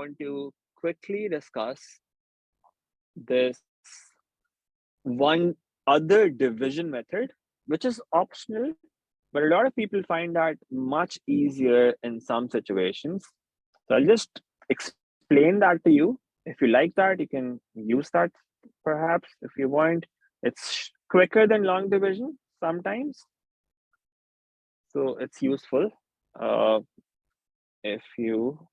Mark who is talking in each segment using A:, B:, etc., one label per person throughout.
A: want to quickly discuss this one other division method, which is optional, but a lot of people find that much easier in some situations. So I'll just explain that to you. If you like that, you can use that perhaps if you want. It's quicker than long division sometimes, so it's useful if you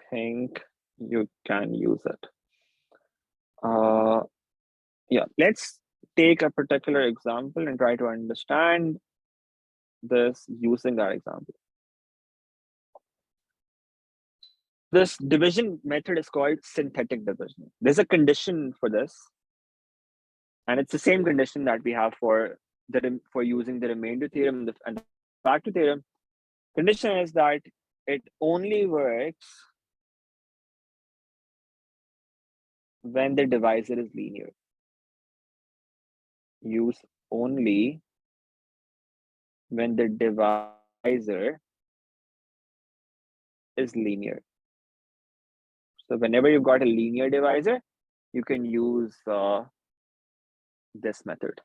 A: think you can use it. Yeah, let's take a particular example and try to understand this using that example. This division method is called synthetic division. There's a condition for this, and it's the same condition that we have for using the remainder theorem and the factor theorem. Condition is that it only works when the divisor is linear. Use only when the divisor is linear. So whenever you've got a linear divisor, you can use this method.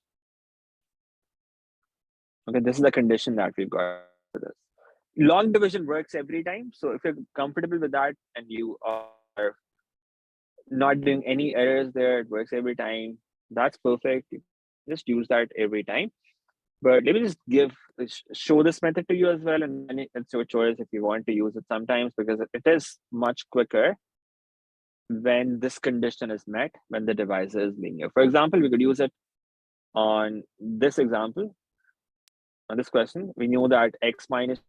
A: Okay, this is the condition that we've got for this. Long division works every time. So if you're comfortable with that and you are not doing any errors there, it works every time, that's perfect. You just use that every time. But let me just show this method to you as well, and it's your choice if you want to use it sometimes, because it is much quicker when this condition is met, when the divisor is linear. For example, we could use it on this example. On this question, we knew that x minus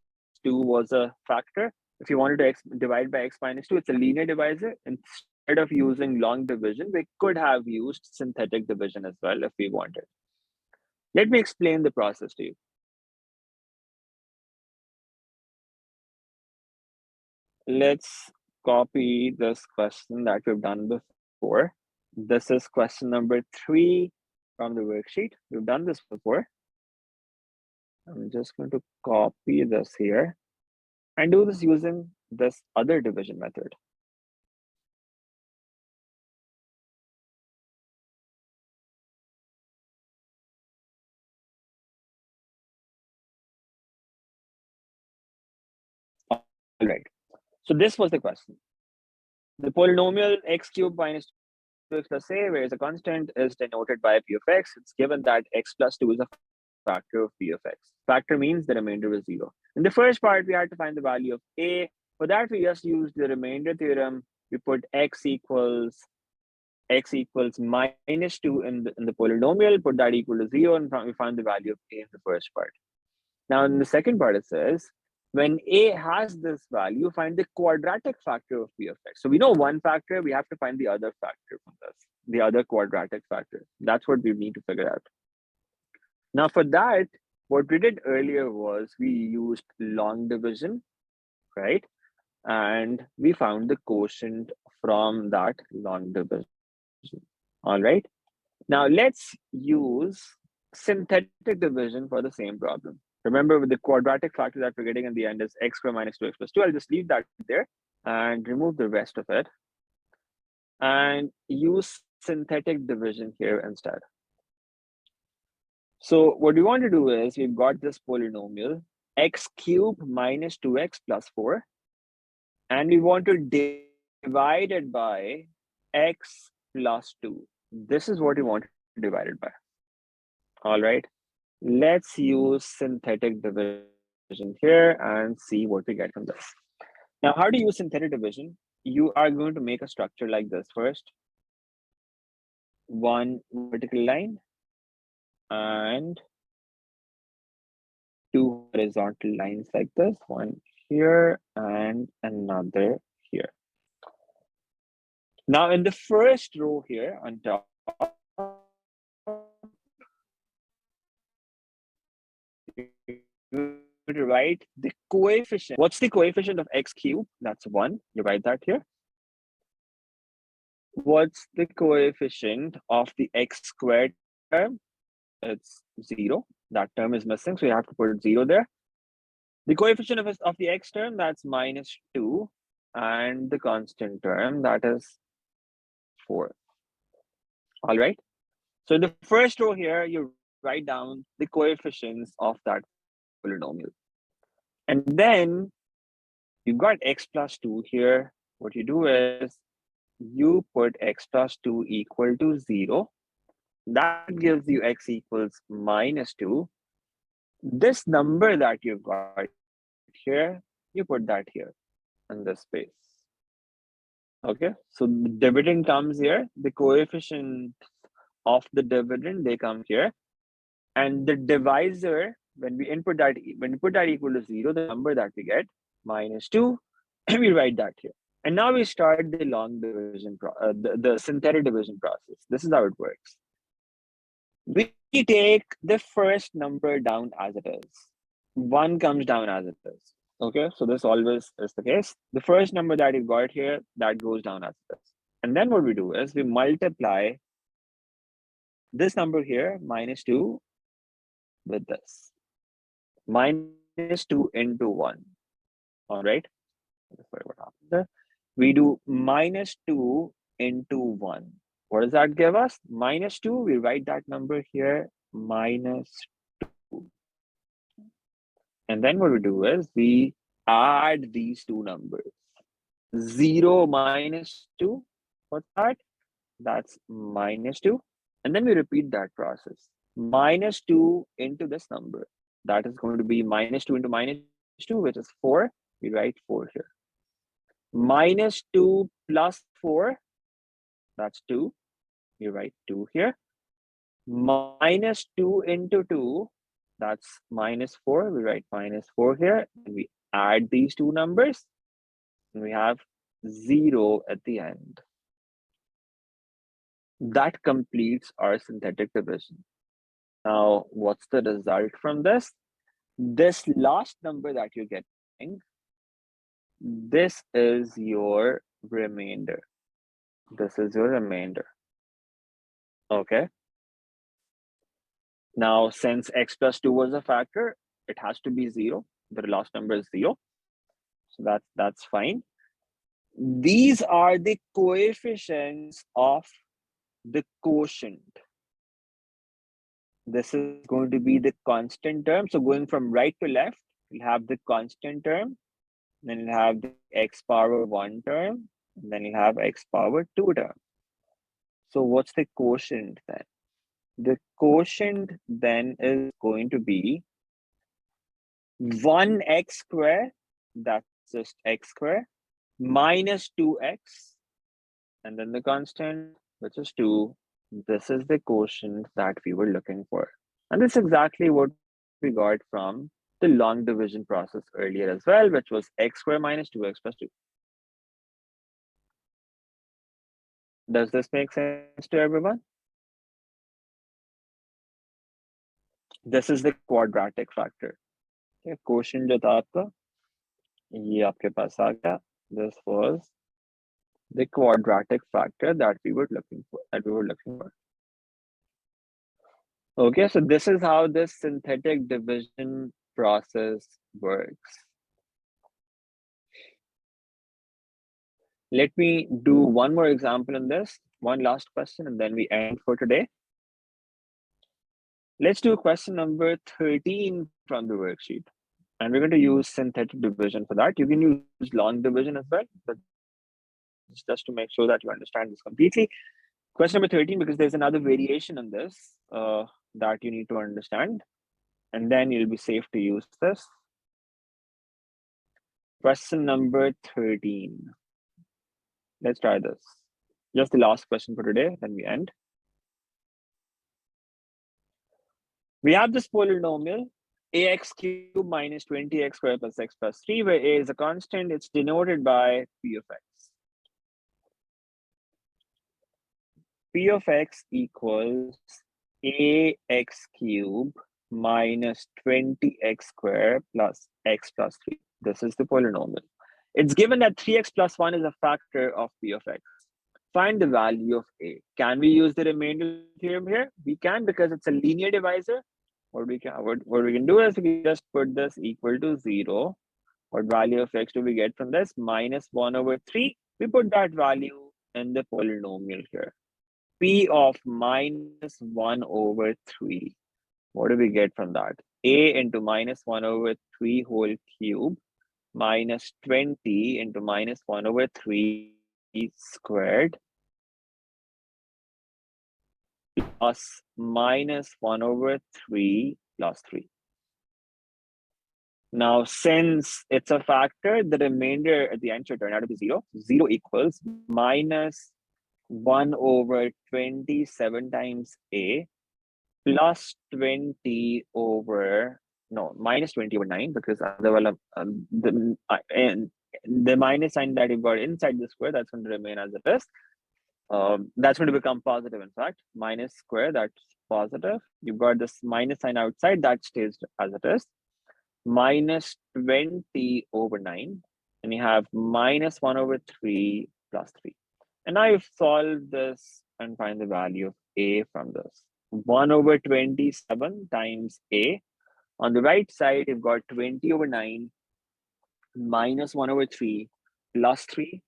A: 2 was a factor. If you wanted to divide by x minus 2, it's a linear divisor. Instead of using long division, we could have used synthetic division as well if we wanted. Let me explain the process to you. Let's copy this question that we've done before. This is question number 3 from the worksheet. We've done this before. I'm just going to copy this here and do this using this other division method. All right. So this was the question. The polynomial x cubed minus 2x plus a, where is a constant, is denoted by p of x. It's given that x plus 2 is a factor of p of x. Factor means the remainder is 0. In the first part, we had to find the value of a. For that, we just used the remainder theorem. We put x equals minus 2 in the polynomial, put that equal to 0, and we found the value of a in the first part. Now, in the second part, it says, when a has this value, find the quadratic factor of p of x. So we know one factor, we have to find the other factor from this, the other quadratic factor. That's what we need to figure out. Now for that, what we did earlier was we used long division, right? And we found the quotient from that long division. All right. Now let's use synthetic division for the same problem. Remember, with the quadratic factor that we're getting in the end is x squared minus 2x plus 2. I'll just leave that there and remove the rest of it and use synthetic division here instead. So what we want to do is we've got this polynomial x cubed minus 2x plus 4, and we want to divide it by x plus 2. This is what we want to divide it by. All right. Let's use synthetic division here and see what we get from this. Now, how do you use synthetic division? You are going to make a structure like this first. One vertical line and 2 horizontal lines like this, one here and another here. Now, in the first row here on top, to write the coefficient. What's the coefficient of x cubed? That's 1. You write that here. What's the coefficient of the x squared term? It's 0. That term is missing, so you have to put 0 there. The coefficient of the x term, that's minus 2. and the constant term, that is 4. All right. So in the first row here, you write down the coefficients of that polynomial. And then you've got x plus 2 here. What you do is you put x plus 2 equal to 0. That gives you x equals minus 2. This number that you've got here, you put that here in this space. Okay, so the dividend comes here. The coefficient of the dividend, they come here. And the divisor, when we put that equal to 0, the number that we get, minus 2, and we write that here. And now we start the long division, the synthetic division process. This is how it works. We take the first number down as it is. 1 comes down as it is. Okay, so this always is the case. The first number that you got here, that goes down as it is. And then what we do is we multiply this number here, minus 2, with this. Minus 2 into 1. All right. Sorry, what happened there? We do minus 2 into 1. What does that give us? Minus 2. We write that number here, minus 2. And then what we do is we add these two numbers. 0 minus 2. What's that? That's minus 2. And then we repeat that process. Minus 2 into this number. That is going to be minus 2 into minus 2, which is 4. We write 4 here. Minus 2 plus 4, that's 2. We write 2 here. Minus 2 into 2, that's minus 4. We write minus 4 here. And we add these two numbers. And we have 0 at the end. That completes our synthetic division. Now, what's the result from this? This last number that you're getting, this is your remainder. This is your remainder. Okay. Now, since x plus 2 was a factor, it has to be 0. The last number is 0. So that's fine. These are the coefficients of the quotient. This is going to be the constant term. So going from right to left, you'll have the constant term. Then you'll have the x power 1 term. And then you'll have x power 2 term. So what's the quotient then? The quotient then is going to be 1x square, that's just x square, minus 2x, and then the constant, which is 2. This is the quotient that we were looking for. And this is exactly what we got from the long division process earlier as well, which was x square minus 2x plus 2. Does this make sense to everyone? This is the quadratic factor. Okay, quotient जो था आपका, ये आपके पास आ गया. This was the quadratic factor that we were looking for. Okay, so this is how this synthetic division process works. Let me do one more example in this, one last question, and then we end for today. Let's do question number 13 from the worksheet. And we're going to use synthetic division for that. You can use long division as well, but just to make sure that you understand this completely. Question number 13, because there's another variation on this that you need to understand. And then you'll be safe to use this. Question number 13. Let's try this. Just the last question for today, then we end. We have this polynomial, ax cubed minus 20x squared plus x plus 3, where a is a constant. It's denoted by p of x. P of x equals ax cubed minus 20x squared plus x plus 3. This is the polynomial. It's given that 3x plus 1 is a factor of p of x. Find the value of a. Can we use the remainder theorem here? We can, because it's a linear divisor. What we can do is we can just put this equal to 0. What value of x do we get from this? Minus 1 over 3. We put that value in the polynomial here. P of minus 1 over 3. What do we get from that? A into minus 1 over 3 whole cube minus 20 into minus 1 over 3 squared plus minus 1 over 3 plus 3. Now, since it's a factor, the remainder at the end should turn out to be 0. 0 equals minus 1 over 27 times A plus 20 over, no, minus 20 over 9, because the minus sign that you've got inside the square, that's going to remain as it is. That's going to become positive, in fact. Minus square, that's positive. You've got this minus sign outside, that stays as it is. Minus 20 over 9. And you have minus 1 over 3 plus 3. And now you've solved this and find the value of A from this. 1 over 27 times A. On the right side, you've got 20 over 9 minus 1 over 3 plus 3.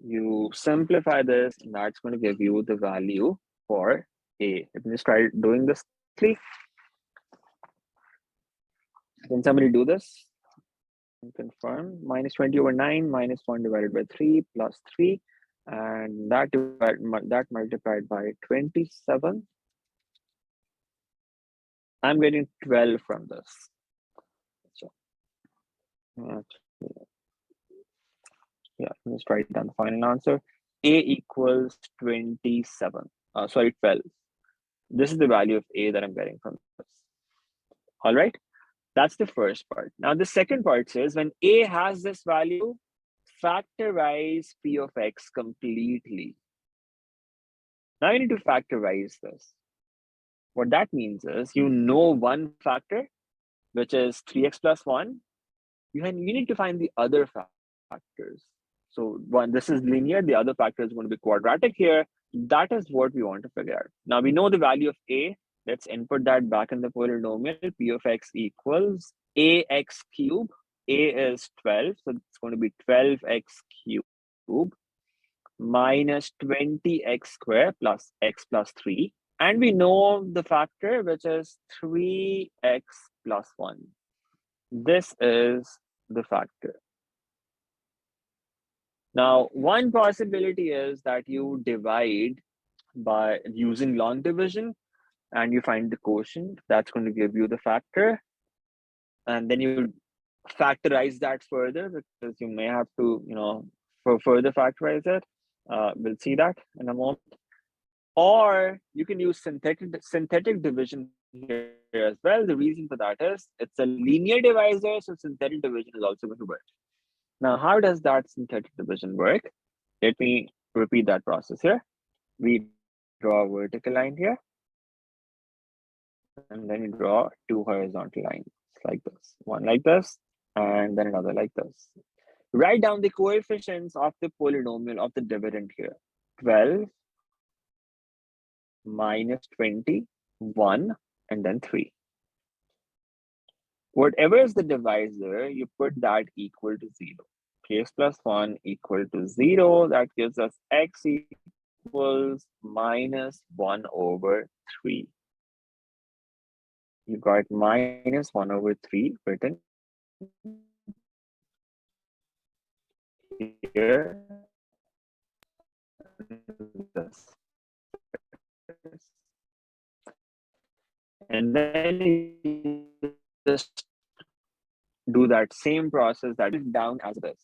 A: You simplify this, and that's going to give you the value for A. Let me just try doing this quickly. Can somebody do this? Confirm. Minus 20 over 9 minus 1 divided by 3 plus 3. And that multiplied by 27. I'm getting 12 from this. So, yeah, let's write down the final answer. A equals 27. 12. This is the value of A that I'm getting from this. All right. That's the first part. Now, the second part says when A has this value, factorize P of X completely. Now you need to factorize this. What that means is you know one factor, which is 3x plus 1. You need to find the other factors. So one, this is linear. The other factor is going to be quadratic here. That is what we want to figure out. Now we know the value of A. Let's input that back in the polynomial. P of X equals AX cube. A is 12, so it's going to be 12x cube minus 20x squared plus x plus 3. And we know the factor, which is 3x plus 1. This is the factor. Now, one possibility is that you divide by using long division and you find the quotient. That's going to give you the factor. And then you factorize that further, because you may have to, further factorize it. We'll see that in a moment. Or you can use synthetic division here as well. The reason for that is it's a linear divisor, so synthetic division is also going to work. Now, how does that synthetic division work? Let me repeat that process here. We draw a vertical line here, and then you draw two horizontal lines like this. One like this, and then another like this. Write down the coefficients of the polynomial of the dividend here. 12 minus 20, 1, and then 3. Whatever is the divisor, you put that equal to 0. X plus 1 equal to 0. That gives us x equals minus 1 over 3. You got minus 1 over 3 written here. And then you just do that same process that is down as it is.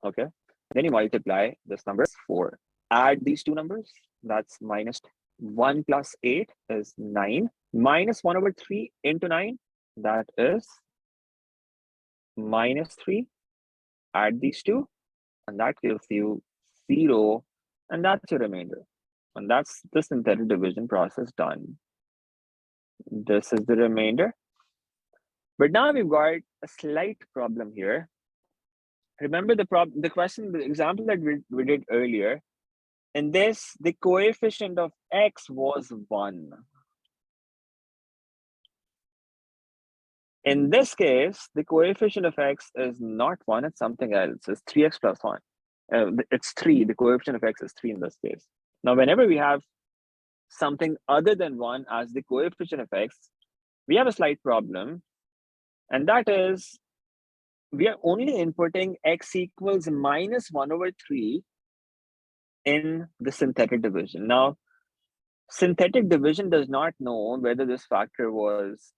A: Okay. Then you multiply this number 4. Add these two numbers. That's minus 1 plus 8 is 9. Minus 1 over 3 into 9. That is minus 3. Add these two. And that gives you 0. And that's your remainder. And that's the synthetic division process done. This is the remainder. But now we've got a slight problem here. Remember the example that we did earlier. In this, the coefficient of x was 1. In this case, the coefficient of x is not 1, it's something else. It's 3x plus 1. It's 3. The coefficient of x is 3 in this case. Now, whenever we have something other than 1 as the coefficient of x, we have a slight problem. And that is, we are only inputting x equals minus 1 over 3 in the synthetic division. Now, synthetic division does not know whether this factor was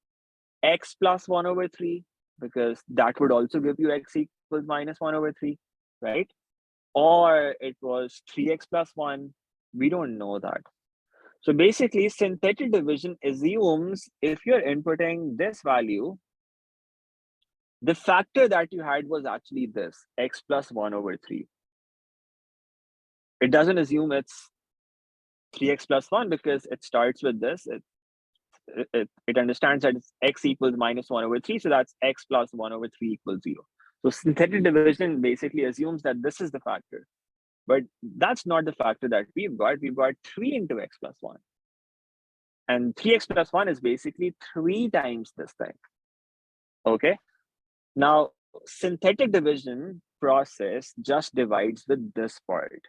A: x plus 1 over 3, because that would also give you x equals minus 1 over 3, right? Or it was 3x plus 1. We don't know that. So basically, synthetic division assumes if you're inputting this value, the factor that you had was actually this, x plus 1 over 3. It doesn't assume it's 3x plus 1 because it starts with this. It understands that it's x equals minus 1 over 3. So that's x plus 1 over 3 equals 0. So synthetic division basically assumes that this is the factor. But that's not the factor that we've got. We've got 3 into x plus 1. And 3x plus 1 is basically 3 times this thing. Okay? Now, synthetic division process just divides with this part.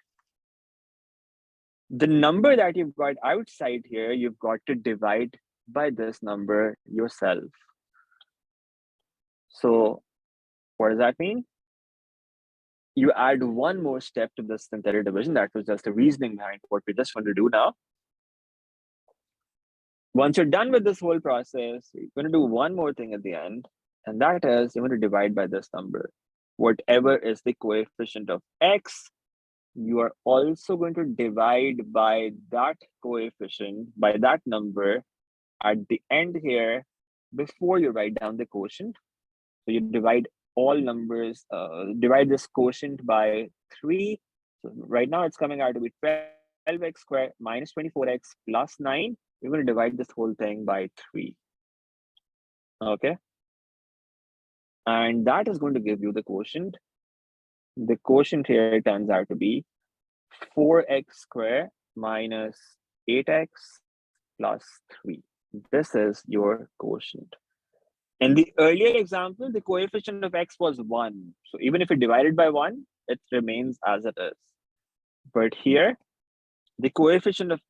A: The number that you've got outside here, you've got to divide by this number yourself. So what does that mean? You add one more step to the synthetic division. That was just the reasoning behind what we just want to do now. Once you're done with this whole process, you're going to do one more thing at the end, and that is you're going to divide by this number. Whatever is the coefficient of x, you are also going to divide by that coefficient, by that number at the end here before you write down the quotient. So you divide all numbers, divide this quotient by 3. So right now it's coming out to be 12x squared minus 24x plus 9. We're going to divide this whole thing by 3. Okay. And that is going to give you the quotient. The quotient here turns out to be 4x squared minus 8x plus 3. This is your quotient. In the earlier example, the coefficient of x was 1. So even if you divide it by 1, it remains as it is. But here, the coefficient of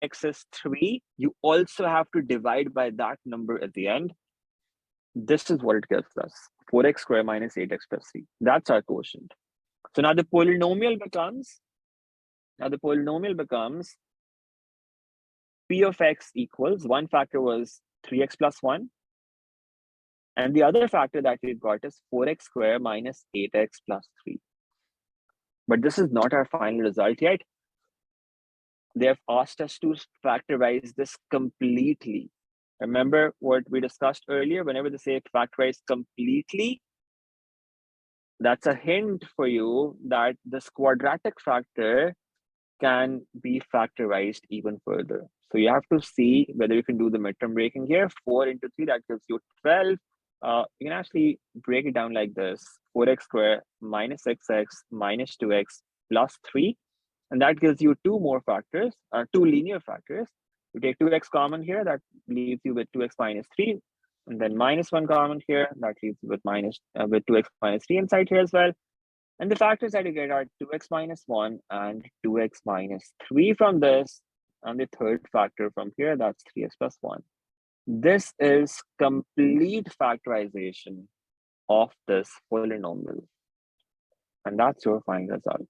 A: x is 3. You also have to divide by that number at the end. This is what it gives us, 4x squared minus 8x plus 3. That's our quotient. So now the polynomial becomes, p of x equals, one factor was 3x plus 1. And the other factor that we've got is 4x squared minus 8x plus 3. But this is not our final result yet. They have asked us to factorize this completely. Remember what we discussed earlier? Whenever they say factorize completely, that's a hint for you that this quadratic factor can be factorized even further. So you have to see whether you can do the midterm breaking here. 4 into 3, that gives you 12. You can actually break it down like this: 4x squared minus 6x minus 2x plus 3. And that gives you two more factors, two linear factors. You take 2x common here, that leaves you with 2x minus 3. And then minus 1 common here, that leaves you with 2x minus 3 inside here as well. And the factors that you get are 2x minus 1 and 2x minus 3 from this. And the third factor from here, that's 3x plus 1. This is complete factorization of this polynomial. And that's your final result.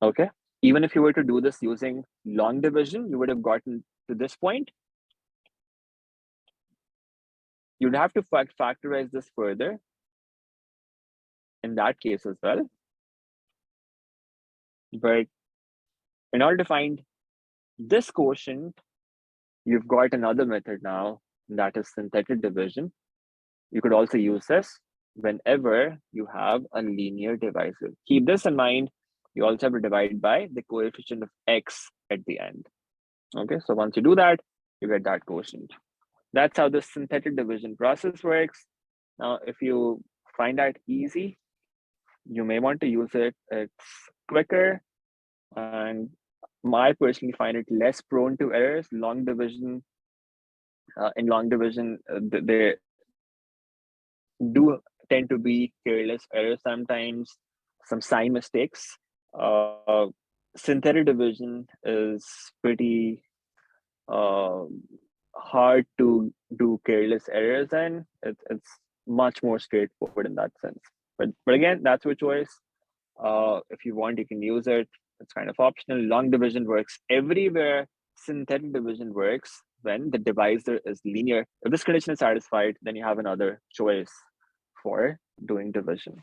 A: Okay. Even if you were to do this using long division, you would have gotten to this point. You'd have to factorize this further in that case as well. But in order to find this quotient, you've got another method now, that is synthetic division. You could also use this whenever you have a linear divisor. Keep this in mind. You also have to divide by the coefficient of x at the end. Okay, so once you do that, you get that quotient. That's how the synthetic division process works. Now, if you find that easy, you may want to use it. It's quicker, and I personally find it less prone to errors. Long division, in long division, they do tend to be careless errors sometimes, some sign mistakes. Uh, Synthetic division is pretty uh, hard to do careless errors, and it's much more straightforward in that sense. But again, that's your choice. If you want, you can use it. It's kind of optional. Long division works everywhere. Synthetic division works when the divisor is linear. If this condition is satisfied, then you have another choice for doing division.